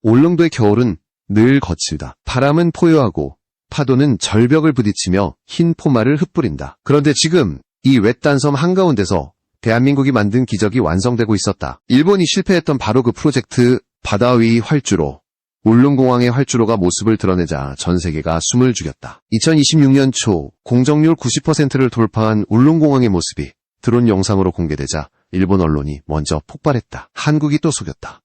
울릉도의 겨울은 늘 거칠다. 바람은 포효하고 파도는 절벽을 부딪히며 흰 포말을 흩뿌린다. 그런데 지금 이 외딴 섬 한가운데서 대한민국이 만든 기적이 완성되고 있었다. 일본이 실패했던 바로 그 프로젝트 바다 위 활주로. 울릉공항의 활주로가 모습을 드러내자 전 세계가 숨을 죽였다. 2026년 초 공정률 90%를 돌파한 울릉공항의 모습이 드론 영상으로 공개되자 일본 언론이 먼저 폭발했다. 한국이 또 속였다.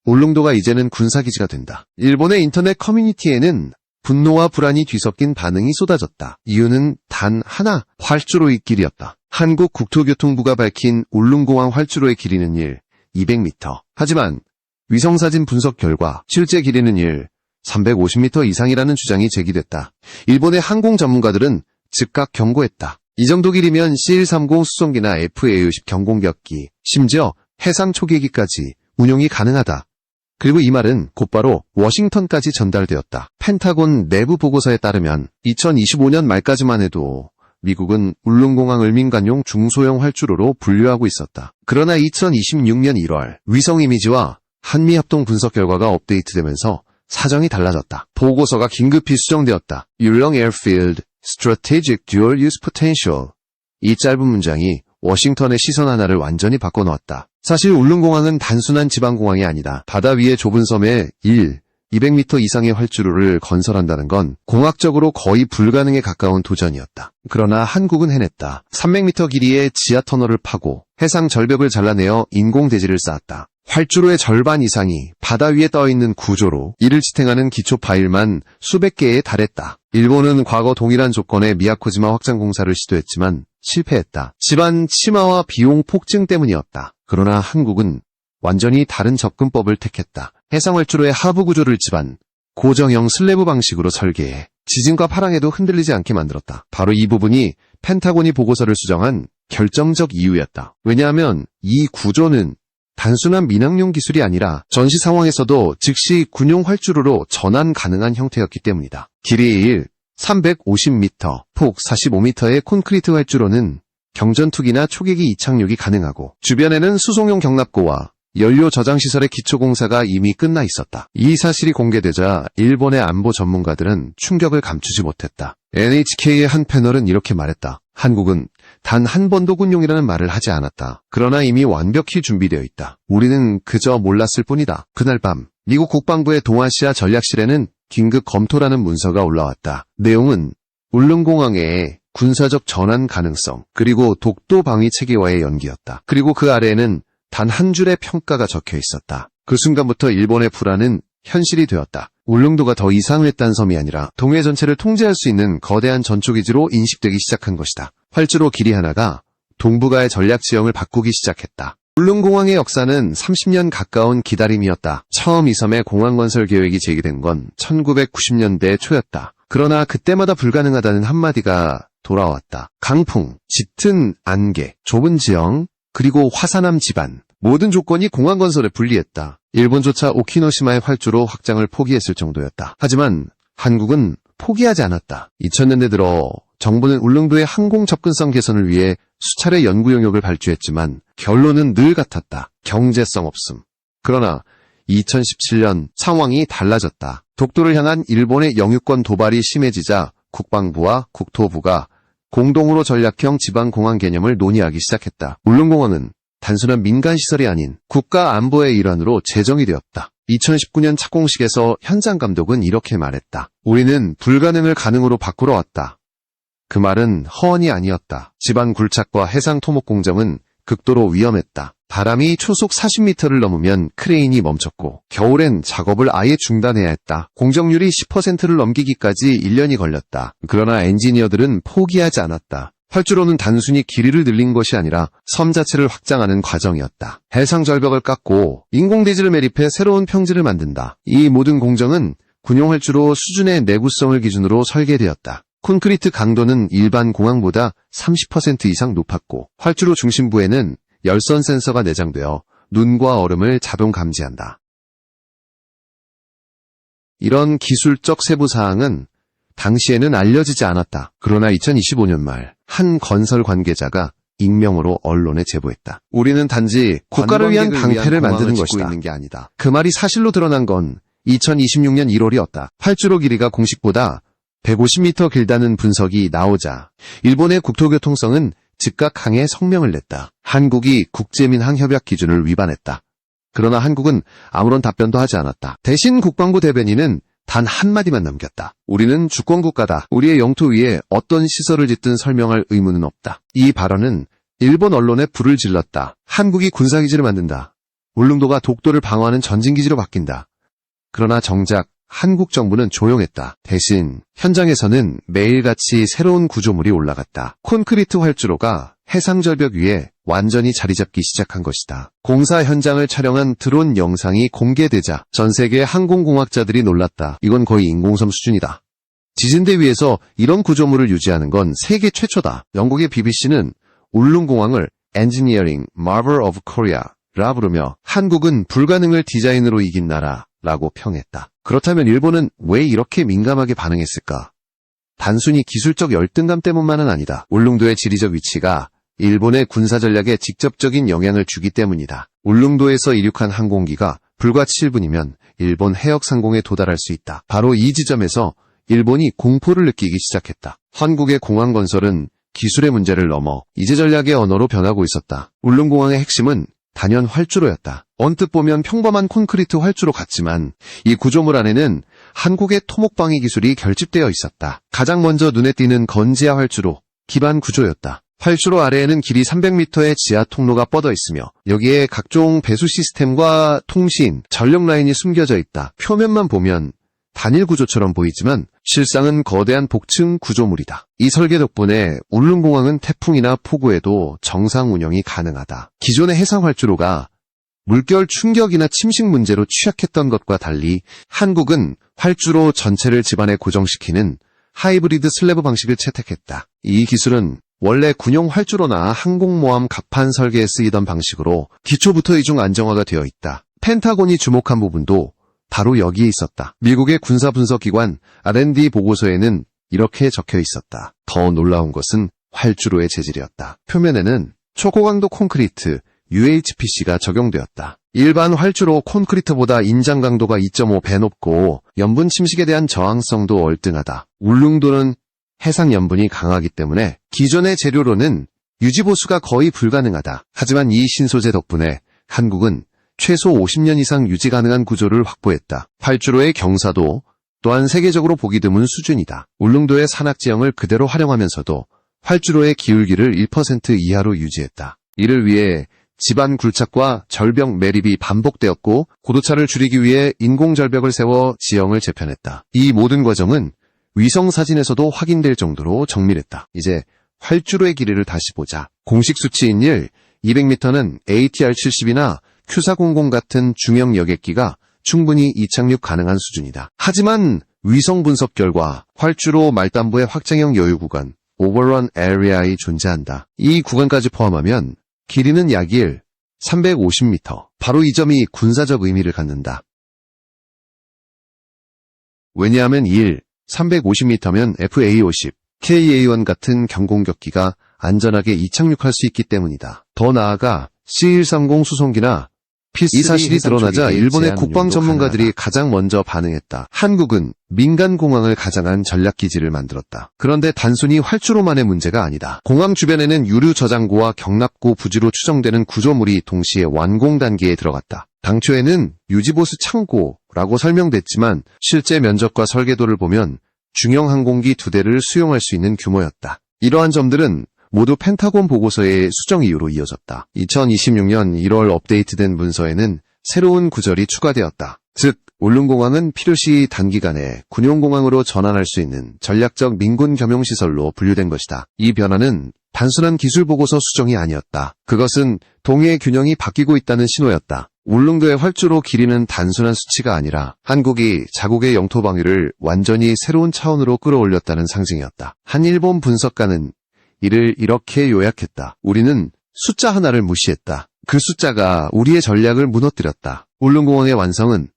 울릉도가 이제는 군사기지가 된다. 일본의 인터넷 커뮤니티에는 분노와 불안이 뒤섞인 반응이 쏟아졌다. 이유는 단 하나, 활주로의 길이었다. 한국 국토교통부가 밝힌 울릉공항 활주로의 길이는 200m. 하지만 위성사진 분석 결과 실제 길이는 350m 이상이라는 주장이 제기됐다. 일본의 항공 전문가들은 즉각 경고했다. 이 정도 길이면 C-130 수송기나 F-A50 경공격기, 심지어 해상 초계기까지 운용이 가능하다. 그리고 이 말은 곧바로 워싱턴까지 전달되었다. 펜타곤 내부 보고서에 따르면 2025년 말까지만 해도 미국은 울릉공항을 민간용 중소형 활주로로 분류하고 있었다. 그러나 2026년 1월 위성 이미지와 한미합동 분석 결과가 업데이트되면서 사정이 달라졌다. 보고서가 긴급히 수정되었다. 울릉 Airfield Strategic Dual Use Potential. 이 짧은 문장이 워싱턴의 시선 하나를 완전히 바꿔놓았다. 사실 울릉공항은 단순한 지방공항이 아니다. 바다 위의 좁은 섬에 200m 이상의 활주로를 건설한다는 건 공학적으로 거의 불가능에 가까운 도전이었다. 그러나 한국은 해냈다. 300m 길이의 지하터널을 파고 해상 절벽을 잘라내어 인공대지를 쌓았다. 활주로의 절반 이상이 바다 위에 떠있는 구조로 이를 지탱하는 기초 파일만 수백 개에 달했다. 일본은 과거 동일한 조건의 미야코지마 확장 공사를 시도했지만 실패했다. 집안 침하와 비용 폭증 때문이었다. 그러나 한국은 완전히 다른 접근법을 택했다. 해상활주로의 하부 구조를 집안 고정형 슬래브 방식으로 설계해 지진과 파랑에도 흔들리지 않게 만들었다. 바로 이 부분이 펜타곤이 보고서를 수정한 결정적 이유였다. 왜냐하면 이 구조는 단순한 민항용 기술이 아니라 전시 상황에서도 즉시 군용 활주로로 전환 가능한 형태였기 때문이다. 길이 350m, 폭 45m의 콘크리트 활주로는 경전투기나 초계기 이착륙이 가능하고 주변에는 수송용 경납고와 연료 저장 시설의 기초 공사가 이미 끝나 있었다. 이 사실이 공개되자 일본의 안보 전문가들은 충격을 감추지 못했다. NHK의 한 패널은 이렇게 말했다. 한국은 단 한 번도 군용이라는 말을 하지 않았다. 그러나 이미 완벽히 준비되어 있다. 우리는 그저 몰랐을 뿐이다. 그날 밤 미국 국방부의 동아시아 전략실에는 긴급 검토라는 문서가 올라왔다. 내용은 울릉공항의 군사적 전환 가능성, 그리고 독도 방위 체계와의 연기였다. 그리고 그 아래에는 단 한 줄의 평가가 적혀 있었다. 그 순간부터 일본의 불안은 현실이 되었다. 울릉도가 더 이상 외딴 섬이 아니라 동해 전체를 통제할 수 있는 거대한 전초기지로 인식되기 시작한 것이다. 활주로 길이 하나가 동북아의 전략 지형을 바꾸기 시작했다. 울릉공항의 역사는 30년 가까운 기다림이었다. 처음 이 섬의 공항 건설 계획이 제기된 건 1990년대 초였다. 그러나 그때마다 불가능하다는 한마디가 돌아왔다. 강풍, 짙은 안개, 좁은 지형, 그리고 화산암 지반. 모든 조건이 공항 건설에 불리했다. 일본조차 오키노시마의 활주로 확장을 포기했을 정도였다. 하지만 한국은 포기하지 않았다. 2000년대 들어 정부는 울릉도의 항공 접근성 개선을 위해 수차례 연구 용역을 발주했지만 결론은 늘 같았다. 경제성 없음. 그러나 2017년 상황이 달라졌다. 독도를 향한 일본의 영유권 도발이 심해지자 국방부와 국토부가 공동으로 전략형 지방공항 개념을 논의하기 시작했다. 울릉공항은 단순한 민간시설이 아닌 국가 안보의 일환으로 제정이 되었다. 2019년 착공식에서 현장 감독은 이렇게 말했다. 우리는 불가능을 가능으로 바꾸러 왔다. 그 말은 허언이 아니었다. 집안 굴착과 해상 토목 공정은 극도로 위험했다. 바람이 초속 40m를 넘으면 크레인이 멈췄고 겨울엔 작업을 아예 중단해야 했다. 공정률이 10%를 넘기기까지 1년이 걸렸다. 그러나 엔지니어들은 포기하지 않았다. 활주로는 단순히 길이를 늘린 것이 아니라 섬 자체를 확장하는 과정이었다. 해상 절벽을 깎고 인공대지를 매립해 새로운 평지를 만든다. 이 모든 공정은 군용 활주로 수준의 내구성을 기준으로 설계되었다. 콘크리트 강도는 일반 공항보다 30% 이상 높았고 활주로 중심부에는 열선 센서가 내장되어 눈과 얼음을 자동 감지한다. 이런 기술적 세부사항은 당시에는 알려지지 않았다. 그러나 2025년 말 한 건설 관계자가 익명으로 언론에 제보했다. 우리는 단지 국가를 위한 방패를 만드는 것이다. 그 말이 사실로 드러난 건 2026년 1월이었다. 활주로 길이가 공식보다 150m 길다는 분석이 나오자 일본의 국토교통성은 즉각 항해 성명을 냈다. 한국이 국제민항협약 기준을 위반했다. 그러나 한국은 아무런 답변도 하지 않았다. 대신 국방부 대변인은 단 한마디만 남겼다. 우리는 주권국가다. 우리의 영토 위에 어떤 시설을 짓든 설명할 의무는 없다. 이 발언은 일본 언론에 불을 질렀다. 한국이 군사기지를 만든다. 울릉도가 독도를 방어하는 전진기지로 바뀐다. 그러나 정작 한국 정부는 조용했다. 대신 현장에서는 매일같이 새로운 구조물이 올라갔다. 콘크리트 활주로가 해상절벽 위에 완전히 자리잡기 시작한 것이다. 공사 현장을 촬영한 드론 영상이 공개되자 전 세계 항공공학자들이 놀랐다. 이건 거의 인공섬 수준이다. 지진대 위에서 이런 구조물을 유지하는 건 세계 최초다. 영국의 BBC는 울릉공항을 Engineering Marvel of Korea라 부르며 한국은 불가능을 디자인으로 이긴 나라라고 평했다. 그렇다면 일본은 왜 이렇게 민감하게 반응했을까? 단순히 기술적 열등감 때문만은 아니다. 울릉도의 지리적 위치가 일본의 군사 전략에 직접적인 영향을 주기 때문이다. 울릉도에서 이륙한 항공기가 불과 7분이면 일본 해역 상공에 도달할 수 있다. 바로 이 지점에서 일본이 공포를 느끼기 시작했다. 한국의 공항 건설은 기술의 문제를 넘어 이제 전략의 언어로 변하고 있었다. 울릉공항의 핵심은 단연 활주로였다. 언뜻 보면 평범한 콘크리트 활주로 같지만 이 구조물 안에는 한국의 토목방위 기술이 결집되어 있었다. 가장 먼저 눈에 띄는 건지하 활주로, 기반 구조였다. 활주로 아래에는 길이 300m의 지하 통로가 뻗어 있으며 여기에 각종 배수 시스템과 통신, 전력 라인이 숨겨져 있다. 표면만 보면 단일 구조처럼 보이지만 실상은 거대한 복층 구조물이다. 이 설계 덕분에 울릉공항은 태풍이나 폭우에도 정상 운영이 가능하다. 기존의 해상활주로가 물결 충격이나 침식 문제로 취약했던 것과 달리 한국은 활주로 전체를 집안에 고정시키는 하이브리드 슬래브 방식을 채택했다. 이 기술은 원래 군용 활주로나 항공모함 갑판 설계에 쓰이던 방식으로 기초부터 이중 안정화가 되어 있다. 펜타곤이 주목한 부분도 바로 여기에 있었다. 미국의 군사분석기관 R&D 보고서에는 이렇게 적혀 있었다. 더 놀라운 것은 활주로의 재질이었다. 표면에는 초고강도 콘크리트 UHPC가 적용되었다. 일반 활주로 콘크리트보다 인장 강도가 2.5배 높고 염분 침식에 대한 저항성도 월등하다. 울릉도는 해상 염분이 강하기 때문에 기존의 재료로는 유지보수가 거의 불가능하다. 하지만 이 신소재 덕분에 한국은 최소 50년 이상 유지 가능한 구조를 확보했다. 활주로의 경사도 또한 세계적으로 보기 드문 수준이다. 울릉도의 산악지형을 그대로 활용하면서도 활주로의 기울기를 1% 이하로 유지했다. 이를 위해 집안 굴착과 절벽 매립이 반복되었고 고도차를 줄이기 위해 인공절벽을 세워 지형을 재편했다. 이 모든 과정은 위성사진에서도 확인될 정도로 정밀했다. 이제 활주로의 길이를 다시 보자. 공식 수치인 200m는 ATR-70이나 Q400 같은 중형 여객기가 충분히 이착륙 가능한 수준이다. 하지만 위성 분석 결과 활주로 말단부의 확장형 여유 구간, 오버런 에리아이 존재한다. 이 구간까지 포함하면 길이는 약 350m. 바로 이 점이 군사적 의미를 갖는다. 왜냐하면 350m면 FA-50, KA-1 같은 경공격기가 안전하게 이착륙할 수 있기 때문이다. 더 나아가 C-130 수송기나 이 사실이 드러나자 일본의 국방 전문가들이 가장 먼저 반응했다. 한국은 민간 공항을 가장한 전략기지를 만들었다. 그런데 단순히 활주로만의 문제가 아니다. 공항 주변에는 유류 저장고와 경납고 부지로 추정되는 구조물이 동시에 완공 단계에 들어갔다. 당초에는 유지보수 창고라고 설명됐지만 실제 면적과 설계도를 보면 중형 항공기 2대를 수용할 수 있는 규모였다. 이러한 점들은 모두 펜타곤 보고서의 수정 이유로 이어졌다. 2026년 1월 업데이트된 문서에는 새로운 구절이 추가되었다. 즉, 울릉공항은 필요시 단기간에 군용공항으로 전환할 수 있는 전략적 민군 겸용시설로 분류된 것이다. 이 변화는 단순한 기술 보고서 수정이 아니었다. 그것은 동해의 균형이 바뀌고 있다는 신호였다. 울릉도의 활주로 길이는 단순한 수치가 아니라 한국이 자국의 영토 방위를 완전히 새로운 차원으로 끌어올렸다는 상징이었다. 한 일본 분석가는 이를 이렇게 요약했다. 우리는 숫자 하나를 무시했다. 그 숫자가 우리의 전략을 무너뜨렸다. 울릉공항의 완성은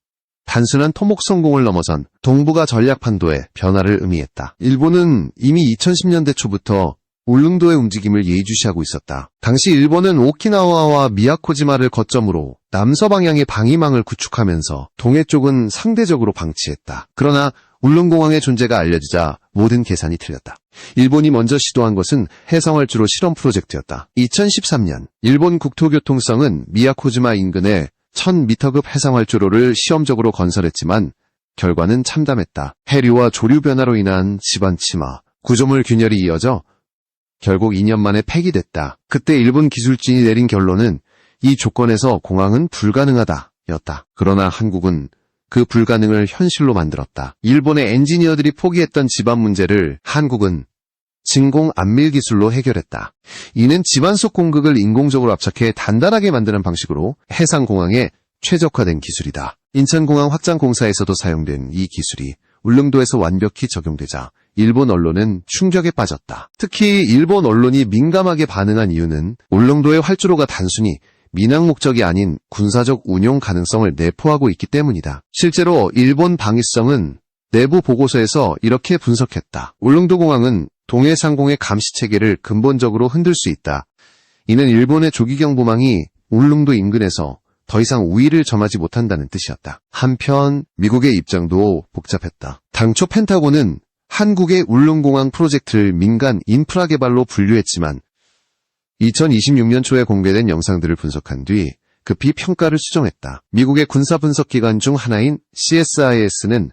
단순한 토목 성공을 넘어선 동북아 전략 판도의 변화를 의미했다. 일본은 이미 2010년대 초부터 울릉도의 움직임을 예의주시하고 있었다. 당시 일본은 오키나와와 미야코지마를 거점으로 남서 방향의 방위망을 구축하면서 동해 쪽은 상대적으로 방치했다. 그러나 울릉공항의 존재가 알려지자 모든 계산이 틀렸다. 일본이 먼저 시도한 것은 해상활주로 실험 프로젝트였다. 2013년 일본 국토교통성은 미야코지마 인근에 1000m급 해상활주로를 시험적으로 건설했지만 결과는 참담했다. 해류와 조류 변화로 인한 지반 침하, 구조물 균열이 이어져 결국 2년 만에 폐기됐다. 그때 일본 기술진이 내린 결론은 이 조건에서 공항은 불가능하다였다. 그러나 한국은 그 불가능을 현실로 만들었다. 일본의 엔지니어들이 포기했던 지반 문제를 한국은 진공 안밀 기술로 해결했다. 이는 지반속 공극을 인공적으로 압착해 단단하게 만드는 방식으로 해상공항에 최적화된 기술이다. 인천공항 확장 공사에서도 사용된 이 기술이 울릉도에서 완벽히 적용되자 일본 언론은 충격에 빠졌다. 특히 일본 언론이 민감하게 반응한 이유는 울릉도의 활주로가 단순히 민항 목적이 아닌 군사적 운용 가능성을 내포하고 있기 때문이다. 실제로 일본 방위성은 내부 보고서에서 이렇게 분석했다. 울릉도 공항은 동해 상공의 감시 체계를 근본적으로 흔들 수 있다. 이는 일본의 조기경보망이 울릉도 인근에서 더 이상 우위를 점하지 못한다는 뜻이었다. 한편 미국의 입장도 복잡했다. 당초 펜타곤은 한국의 울릉공항 프로젝트를 민간 인프라 개발로 분류했지만 2026년 초에 공개된 영상들을 분석한 뒤 급히 평가를 수정했다. 미국의 군사분석기관 중 하나인 CSIS는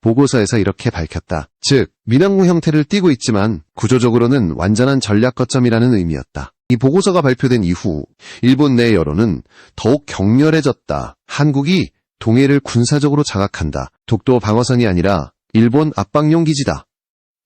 보고서에서 이렇게 밝혔다. 즉, 민항공 형태를 띠고 있지만 구조적으로는 완전한 전략 거점이라는 의미였다. 이 보고서가 발표된 이후 일본 내 여론은 더욱 격렬해졌다. 한국이 동해를 군사적으로 장악한다. 독도 방어선이 아니라 일본 압박용 기지다.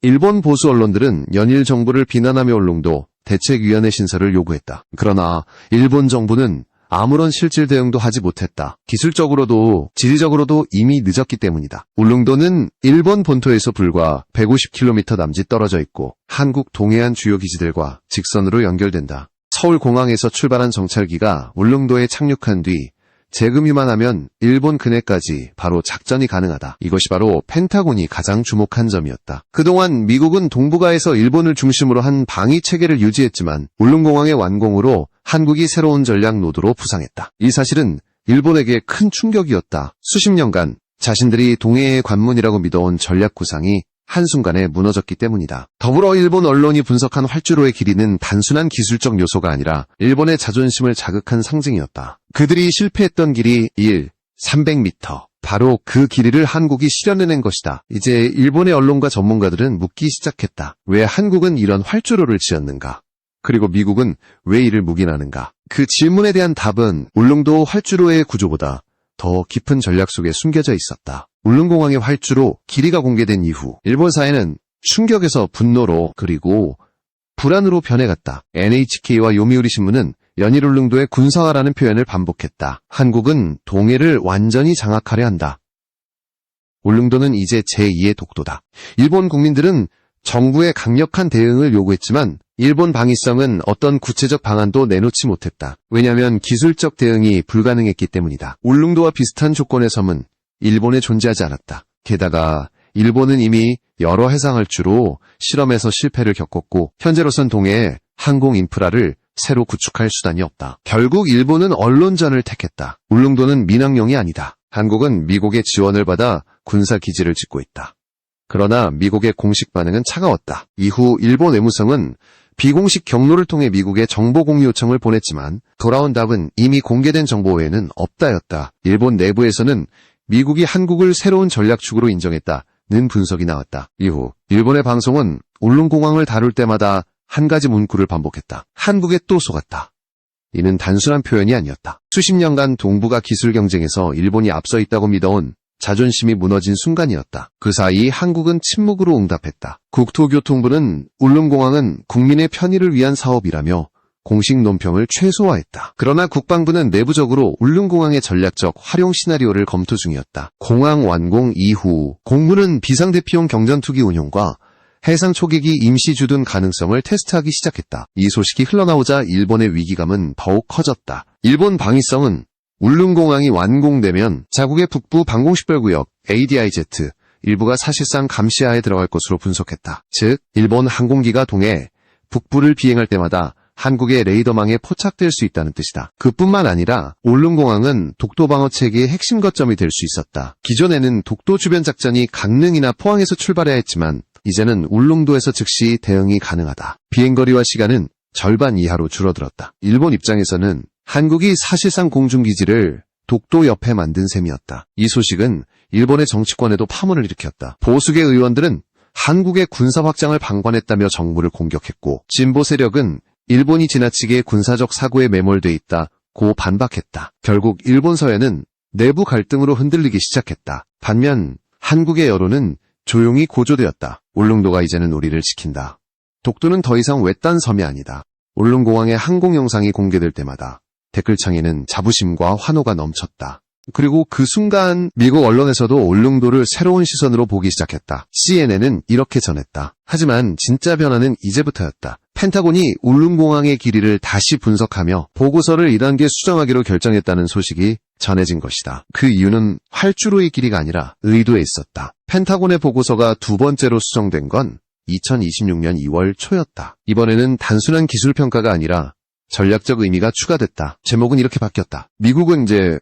일본 보수 언론들은 연일 정부를 비난하며 울릉도 대책위원회 신설을 요구했다. 그러나 일본 정부는 아무런 실질 대응도 하지 못했다. 기술적으로도 지리적으로도 이미 늦었기 때문이다. 울릉도는 일본 본토에서 불과 150km 남짓 떨어져 있고 한국 동해안 주요 기지들과 직선으로 연결된다. 서울공항에서 출발한 정찰기가 울릉도에 착륙한 뒤 재금이만 하면 일본 근해까지 바로 작전이 가능하다. 이것이 바로 펜타곤이 가장 주목한 점이었다. 그동안 미국은 동북아에서 일본을 중심으로 한 방위 체계를 유지했지만 울릉공항의 완공으로 한국이 새로운 전략 노드로 부상했다. 이 사실은 일본에게 큰 충격이었다. 수십 년간 자신들이 동해의 관문이라고 믿어온 전략 구상이 한순간에 무너졌기 때문이다. 더불어 일본 언론이 분석한 활주로의 길이는 단순한 기술적 요소가 아니라 일본의 자존심을 자극한 상징이었다. 그들이 실패했던 길이 300m. 바로 그 길이를 한국이 실현해낸 것이다. 이제 일본의 언론과 전문가들은 묻기 시작했다. 왜 한국은 이런 활주로를 지었는가? 그리고 미국은 왜 이를 묵인하는가? 그 질문에 대한 답은 울릉도 활주로의 구조보다 더 깊은 전략 속에 숨겨져 있었다. 울릉공항의 활주로 길이가 공개된 이후 일본 사회는 충격에서 분노로 그리고 불안으로 변해갔다. NHK와 요미우리 신문은 연일 울릉도의 군사화라는 표현을 반복했다. 한국은 동해를 완전히 장악하려 한다. 울릉도는 이제 제2의 독도다. 일본 국민들은 정부의 강력한 대응을 요구했지만 일본 방위성은 어떤 구체적 방안도 내놓지 못했다. 왜냐하면 기술적 대응이 불가능했기 때문이다. 울릉도와 비슷한 조건의 섬은 일본에 존재하지 않았다. 게다가 일본은 이미 여러 해상활주로 실험에서 실패를 겪었고 현재로선 동해에 항공 인프라를 새로 구축할 수단이 없다. 결국 일본은 언론전을 택했다. 울릉도는 민항용이 아니다. 한국은 미국의 지원을 받아 군사기지를 짓고 있다. 그러나 미국의 공식 반응은 차가웠다. 이후 일본 외무성은 비공식 경로를 통해 미국에 정보 공유 요청을 보냈지만 돌아온 답은 이미 공개된 정보 외에는 없다였다. 일본 내부에서는 미국이 한국을 새로운 전략축으로 인정했다는 분석이 나왔다. 이후 일본의 방송은 울릉공항을 다룰 때마다 한 가지 문구를 반복했다. 한국에 또 속았다. 이는 단순한 표현이 아니었다. 수십 년간 동북아 기술 경쟁에서 일본이 앞서 있다고 믿어온 자존심이 무너진 순간이었다. 그 사이 한국은 침묵으로 응답했다. 국토교통부는 울릉공항은 국민의 편의를 위한 사업이라며 공식 논평을 최소화했다. 그러나 국방부는 내부적으로 울릉공항의 전략적 활용 시나리오를 검토 중이었다. 공항 완공 이후 공군은 비상대피용 경전투기 운용과 해상 초계기 임시 주둔 가능성을 테스트하기 시작했다. 이 소식이 흘러나오자 일본의 위기감은 더욱 커졌다. 일본 방위성은 울릉공항이 완공되면 자국의 북부 방공식별구역 ADIZ 일부가 사실상 감시하에 들어갈 것으로 분석했다. 즉, 일본 항공기가 동해 북부를 비행할 때마다 한국의 레이더망에 포착될 수 있다는 뜻이다. 그뿐만 아니라 울릉공항은 독도 방어 체계의 핵심 거점이 될 수 있었다. 기존에는 독도 주변 작전이 강릉이나 포항에서 출발해야 했지만 이제는 울릉도에서 즉시 대응이 가능하다. 비행거리와 시간은 절반 이하로 줄어들었다. 일본 입장에서는 한국이 사실상 공중기지를 독도 옆에 만든 셈이었다. 이 소식은 일본의 정치권에도 파문을 일으켰다. 보수계 의원들은 한국의 군사 확장을 방관했다며 정부를 공격했고, 진보 세력은 일본이 지나치게 군사적 사고에 매몰돼 있다고 반박했다. 결국 일본 서해는 내부 갈등으로 흔들리기 시작했다. 반면 한국의 여론은 조용히 고조되었다. 울릉도가 이제는 우리를 지킨다. 독도는 더 이상 외딴 섬이 아니다. 울릉공항의 항공 영상이 공개될 때마다 댓글창에는 자부심과 환호가 넘쳤다. 그리고 그 순간 미국 언론에서도 울릉도를 새로운 시선으로 보기 시작했다. CNN은 이렇게 전했다. 하지만 진짜 변화는 이제부터였다. 펜타곤이 울릉공항의 길이를 다시 분석하며 보고서를 2단계 수정하기로 결정했다는 소식이 전해진 것이다. 그 이유는 활주로의 길이가 아니라 의도에 있었다. 펜타곤의 보고서가 두 번째로 수정된 건 2026년 2월 초였다. 이번에는 단순한 기술 평가가 아니라 전략적 의미가 추가됐다. 제목은 이렇게 바뀌었다. 미국은 이제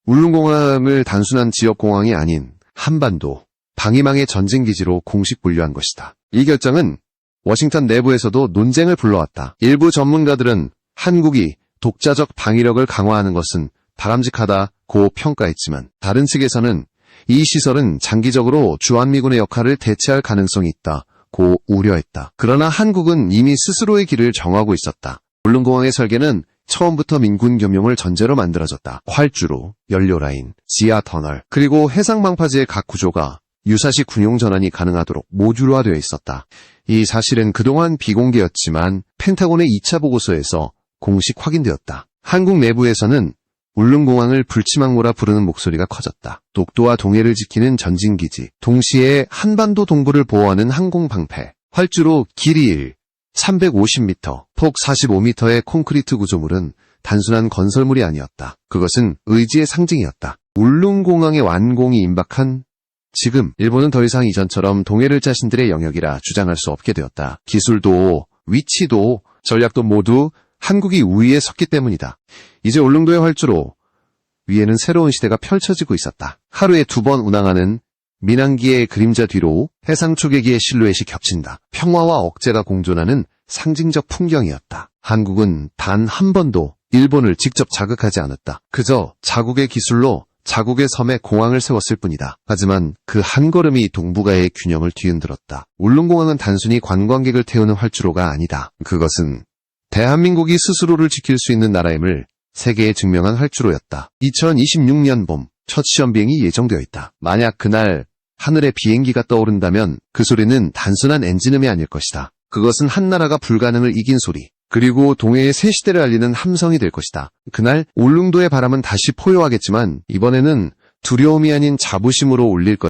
울릉공항을 단순한 지역공항이 아닌 한반도, 방위망의 전쟁기지로 공식 분류한 것이다. 이 결정은 워싱턴 내부에서도 논쟁을 불러왔다. 일부 전문가들은 한국이 독자적 방위력을 강화하는 것은 바람직하다고 평가했지만 다른 측에서는 이 시설은 장기적으로 주한미군의 역할을 대체할 가능성이 있다고 우려했다. 그러나 한국은 이미 스스로의 길을 정하고 있었다. 울릉공항의 설계는 처음부터 민군 겸용을 전제로 만들어졌다. 활주로, 연료라인, 지하 터널, 그리고 해상 방파제의 각 구조가 유사시 군용 전환이 가능하도록 모듈화되어 있었다. 이 사실은 그동안 비공개였지만 펜타곤의 2차 보고서에서 공식 확인되었다. 한국 내부에서는 울릉공항을 불치망모라 부르는 목소리가 커졌다. 독도와 동해를 지키는 전진기지, 동시에 한반도 동부를 보호하는 항공방패, 활주로 길이 350m, 폭 45m의 콘크리트 구조물은 단순한 건설물이 아니었다. 그것은 의지의 상징이었다. 울릉공항의 완공이 임박한 지금 일본은 더 이상 이전처럼 동해를 자신들의 영역이라 주장할 수 없게 되었다. 기술도 위치도 전략도 모두 한국이 우위에 섰기 때문이다. 이제 울릉도의 활주로 위에는 새로운 시대가 펼쳐지고 있었다. 하루에 2번 운항하는 민항기의 그림자 뒤로 해상 초계기의 실루엣이 겹친다. 평화와 억제가 공존하는 상징적 풍경이었다. 한국은 단 한 번도 일본을 직접 자극하지 않았다. 그저 자국의 기술로 자국의 섬에 공항을 세웠을 뿐이다. 하지만 그 한 걸음이 동북아의 균형을 뒤흔들었다. 울릉공항은 단순히 관광객을 태우는 활주로가 아니다. 그것은 대한민국이 스스로를 지킬 수 있는 나라임을 세계에 증명한 활주로였다. 2026년 봄 첫 시험 비행이 예정되어 있다. 만약 그날 하늘에 비행기가 떠오른다면 그 소리는 단순한 엔진음이 아닐 것이다. 그것은 한 나라가 불가능을 이긴 소리, 그리고 동해의 새 시대를 알리는 함성이 될 것이다. 그날 울릉도의 바람은 다시 포효하겠지만 이번에는 두려움이 아닌 자부심으로 울릴 것이다.